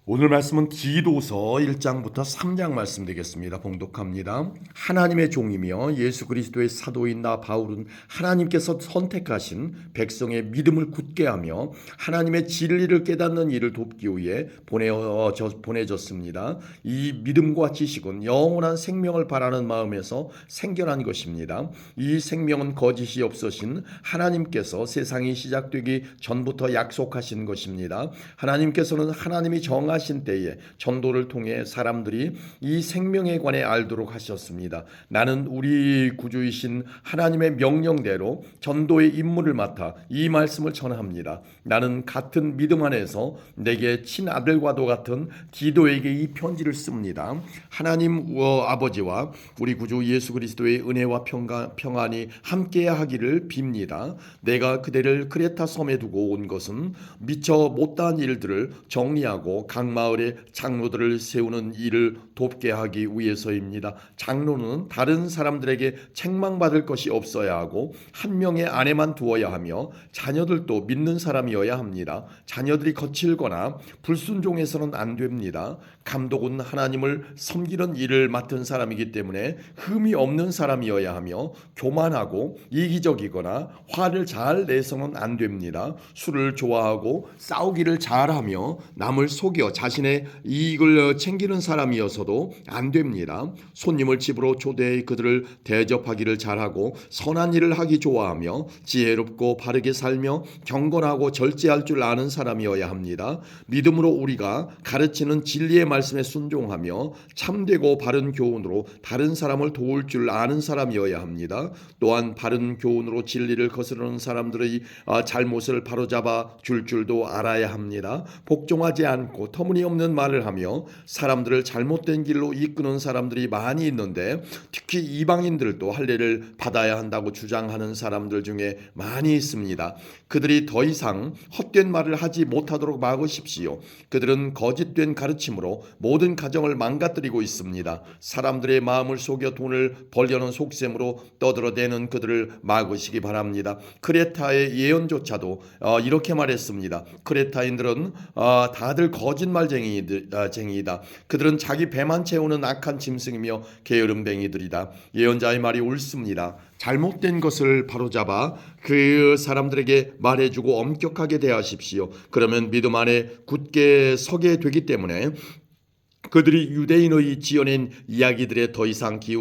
오늘 말씀은 디도서 1장부터 3장 말씀 되겠습니다. 봉독합니다. 하나님의 종이며 예수 그리스도의 사도인 나 바울은 하나님께서 선택하신 백성의 믿음을 굳게 하며 하나님의 진리를 깨닫는 일을 돕기 위해 보내졌습니다. 이 믿음과 지식은 영원한 생명을 바라는 마음에서 생겨난 것입니다. 이 생명은 거짓이 없으신 하나님께서 세상이 시작되기 전부터 약속하신 것입니다. 하나님께서는 하나님이 정하신 때에 전도를 통해 사람들이 이 생명에 관해 알도록 하셨습니다. 나는 우리 구주이신 하나님의 명령대로 전도의 임무를 맡아 이 말씀을 전합니다. 나는 같은 믿음 안에서 내게 친아들과도 같은 디도에게 이 편지를 씁니다. 하나님 아버지와 우리 구주 예수 그리스도의 은혜와 평안이 함께하기를 빕니다. 내가 그대를 크레타 섬에 두고 온 것은 미처 못다한 일들을 정리하고 각 마을에 장로들을 세우는 일을 돕게 하기 위해서입니다. 장로는 다른 사람들에게 책망받을 것이 없어야 하고 한 명의 아내만 두어야 하며 자녀들도 믿는 사람이어야 합니다. 자녀들이 거칠거나 불순종해서는 안 됩니다. 감독은 하나님을 섬기는 일을 맡은 사람이기 때문에 흠이 없는 사람이어야 하며 교만하고 이기적이거나 화를 잘 내서는 안 됩니다. 술을 좋아하고 싸우기를 잘하며 남을 속여 자신의 이익을 챙기는 사람이어서도 안 됩니다. 손님을 집으로 초대해 그들을 대접하기를 잘하고 선한 일을 하기 좋아하며 지혜롭고 바르게 살며 경건하고 절제할 줄 아는 사람이어야 합니다. 믿음으로 우리가 가르치는 진리의 말씀에 순종하며 참되고 바른 교훈으로 다른 사람을 도울 줄 아는 사람이어야 합니다. 또한 바른 교훈으로 진리를 거스르는 사람들의 잘못을 바로잡아 줄 줄도 알아야 합니다. 복종하지 않고 터무니없는 말을 하며 사람들을 잘못된 길로 이끄는 사람들이 많이 있는데 특히 이방인들도 할례를 받아야 한다고 주장하는 사람들 중에 많이 있습니다. 그들이 더 이상 헛된 말을 하지 못하도록 막으십시오. 그들은 거짓된 가르침으로 모든 가정을 망가뜨리고 있습니다. 사람들의 마음을 속여 돈을 벌려는 속셈으로 떠들어대는 그들을 막으시기 바랍니다. 크레타의 예언조차도 이렇게 말했습니다. 크레타인들은 다들 거짓말쟁이다. 그들은 자기 배만 채우는 악한 짐승이며 게으름뱅이들이다. 예언자의 말이 옳습니다. 잘못된 것을 바로잡아 그 사람들에게 말해주고 엄격하게 대하십시오. 그러면 믿음 안에 굳게 서게 되기 때문에 그들이 유대인의 지어낸 이야기들에 더 이상 귀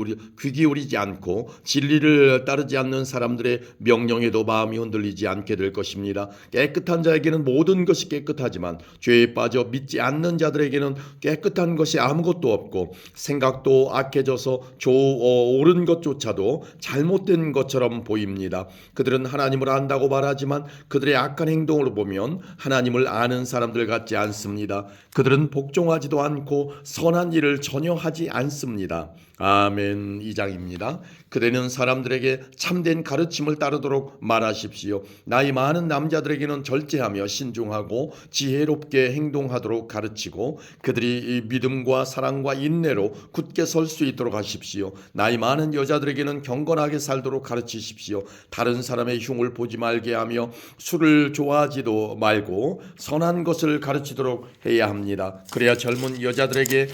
기울이지 않고 진리를 따르지 않는 사람들의 명령에도 마음이 흔들리지 않게 될 것입니다. 깨끗한 자에게는 모든 것이 깨끗하지만 죄에 빠져 믿지 않는 자들에게는 깨끗한 것이 아무것도 없고 생각도 악해져서 옳은 것조차도 잘못된 것처럼 보입니다. 그들은 하나님을 안다고 말하지만 그들의 악한 행동을 보면 하나님을 아는 사람들 같지 않습니다. 그들은 복종하지도 않고 선한 일을 전혀 하지 않습니다. 아멘. 2장입니다. 그대는 사람들에게 참된 가르침을 따르도록 말하십시오. 나이 많은 남자들에게는 절제하며 신중하고 지혜롭게 행동하도록 가르치고 그들이 믿음과 사랑과 인내로 굳게 설 수 있도록 하십시오. 나이 많은 여자들에게는 경건하게 살도록 가르치십시오. 다른 사람의 흉을 보지 말게 하며 술을 좋아하지도 말고 선한 것을 가르치도록 해야 합니다. 그래야 젊은 여자들에게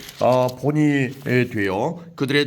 본이 되어 그들의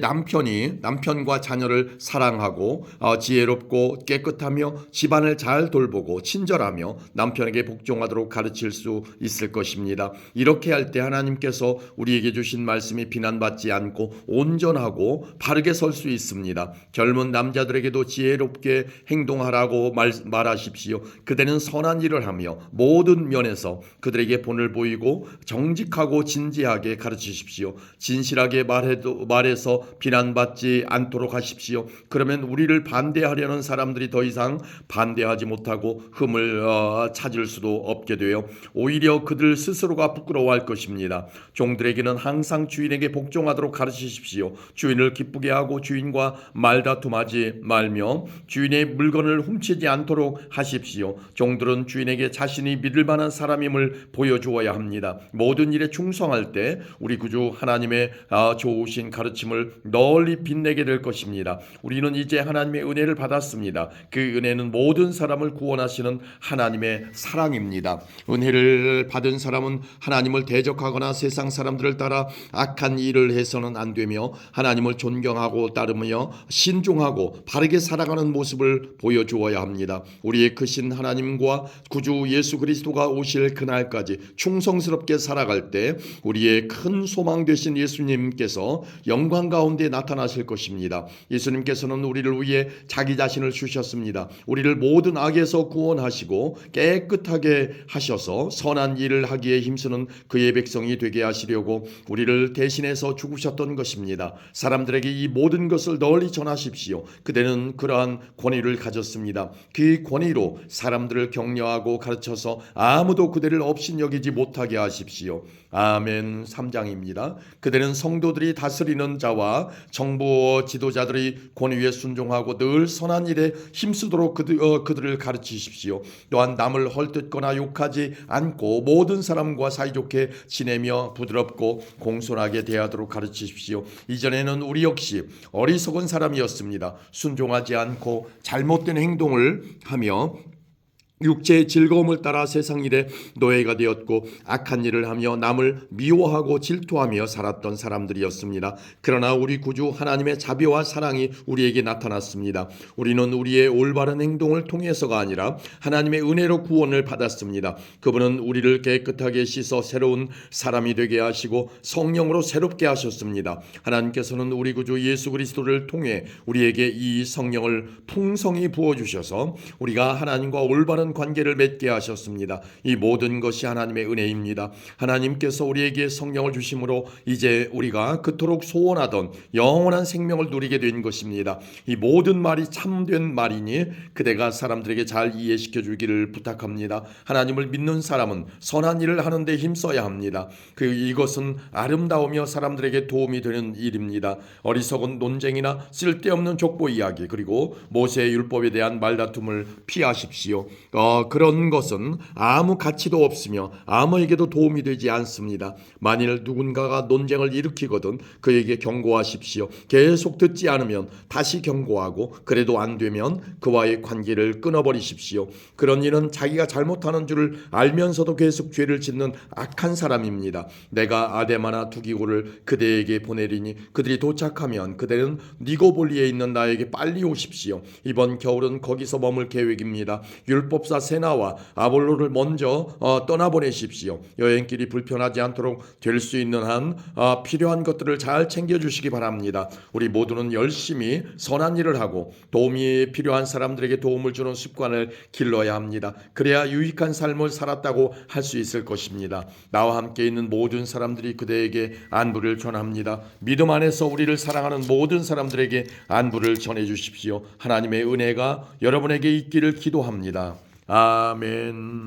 남편과 자녀를 사랑하고 지혜롭고 깨끗하며 집안을 잘 돌보고 친절하며 남편에게 복종하도록 가르칠 수 있을 것입니다. 이렇게 할 때 하나님께서 우리에게 주신 말씀이 비난받지 않고 온전하고 바르게 설 수 있습니다. 젊은 남자들에게도 지혜롭게 행동하라고 말하십시오. 그대는 선한 일을 하며 모든 면에서 그들에게 본을 보이고 정직하고 진지하게 가르치십시오. 진실하게 말해서 비난받지 않도록 하십시오. 그러면 우리를 반대하려는 사람들이 더 이상 반대하지 못하고 흠을 찾을 수도 없게 되어 오히려 그들 스스로가 부끄러워할 것입니다. 종들에게는 항상 주인에게 복종하도록 가르치십시오. 주인을 기쁘게 하고 주인과 말다툼하지 말며 주인의 물건을 훔치지 않도록 하십시오. 종들은 주인에게 자신이 믿을 만한 사람임을 보여주어야 합니다. 모든 일에 충성할 때 우리 구주 하나님의 좋으신 가르침을 널리 빛내게 될 것입니다. 우리는 이제 하나님의 은혜를 받았습니다. 그 은혜는 모든 사람을 구원하시는 하나님의 사랑입니다. 은혜를 받은 사람은 하나님을 대적하거나 세상 사람들을 따라 악한 일을 해서는 안 되며 하나님을 존경하고 따르며 신중하고 바르게 살아가는 모습을 보여주어야 합니다. 우리의 크신 하나님과 구주 예수 그리스도가 오실 그날까지 충성스럽게 살아갈 때 우리의 큰 소망 되신 예수님께서 영광 가운데 나타나실 것입니다. 예수님께서는 우리를 위해 자기 자신을 주셨습니다. 우리를 모든 악에서 구원하시고 깨끗하게 하셔서 선한 일을 하기에 힘쓰는 그의 백성이 되게 하시려고 우리를 대신해서 죽으셨던 것입니다. 사람들에게 이 모든 것을 널리 전하십시오. 그대는 그러한 권위를 가졌습니다. 그 권위로 사람들을 격려하고 가르쳐서 아무도 그대를 업신여기지 못하게 하십시오. 아멘. 3장입니다. 그대는 성도들이 다스리는 자와 정부 지도자들의 권위에 순종하고 늘 선한 일에 힘쓰도록 그들을 가르치십시오. 또한 남을 헐뜯거나 욕하지 않고 모든 사람과 사이좋게 지내며 부드럽고 공손하게 대하도록 가르치십시오. 이전에는 우리 역시 어리석은 사람이었습니다. 순종하지 않고 잘못된 행동을 하며 육체의 즐거움을 따라 세상 일에 노예가 되었고 악한 일을 하며 남을 미워하고 질투하며 살았던 사람들이었습니다. 그러나 우리 구주 하나님의 자비와 사랑이 우리에게 나타났습니다. 우리는 우리의 올바른 행동을 통해서가 아니라 하나님의 은혜로 구원을 받았습니다. 그분은 우리를 깨끗하게 씻어 새로운 사람이 되게 하시고 성령으로 새롭게 하셨습니다. 하나님께서는 우리 구주 예수 그리스도를 통해 우리에게 이 성령을 풍성히 부어주셔서 우리가 하나님과 올바른 관계를 맺게 하셨습니다. 이 모든 것이 하나님의 은혜입니다. 하나님께서 우리에게 성령을 주심으로 이제 우리가 그토록 소원하던 영원한 생명을 누리게 된 것입니다. 이 모든 말이 참된 말이니 그대가 사람들에게 잘 이해시켜 주기를 부탁합니다. 하나님을 믿는 사람은 선한 일을 하는데 힘써야 합니다. 이것은 아름다우며 사람들에게 도움이 되는 일입니다. 어리석은 논쟁이나 쓸데없는 족보 이야기 그리고 모세의 율법에 대한 말다툼을 피하십시오. 그런 것은 아무 가치도 없으며 아무에게도 도움이 되지 않습니다. 만일 누군가가 논쟁을 일으키거든 그에게 경고하십시오. 계속 듣지 않으면 다시 경고하고 그래도 안 되면 그와의 관계를 끊어버리십시오. 그런 이는 자기가 잘못하는 줄을 알면서도 계속 죄를 짓는 악한 사람입니다. 내가 아데마나 두기고를 그대에게 보내리니 그들이 도착하면 그대는 니고볼리에 있는 나에게 빨리 오십시오. 이번 겨울은 거기서 머물 계획입니다. 율법사 세나와 아볼로를 먼저 떠나보내십시오. 여행길이 불편하지 않도록 될 수 있는 한 필요한 것들을 잘 챙겨주시기 바랍니다. 우리 모두는 열심히 선한 일을 하고 도움이 필요한 사람들에게 도움을 주는 습관을 길러야 합니다. 그래야 유익한 삶을 살았다고 할 수 있을 것입니다. 나와 함께 있는 모든 사람들이 그대에게 안부를 전합니다. 믿음 안에서 우리를 사랑하는 모든 사람들에게 안부를 전해주십시오. 하나님의 은혜가 여러분에게 있기를 기도합니다. 아멘.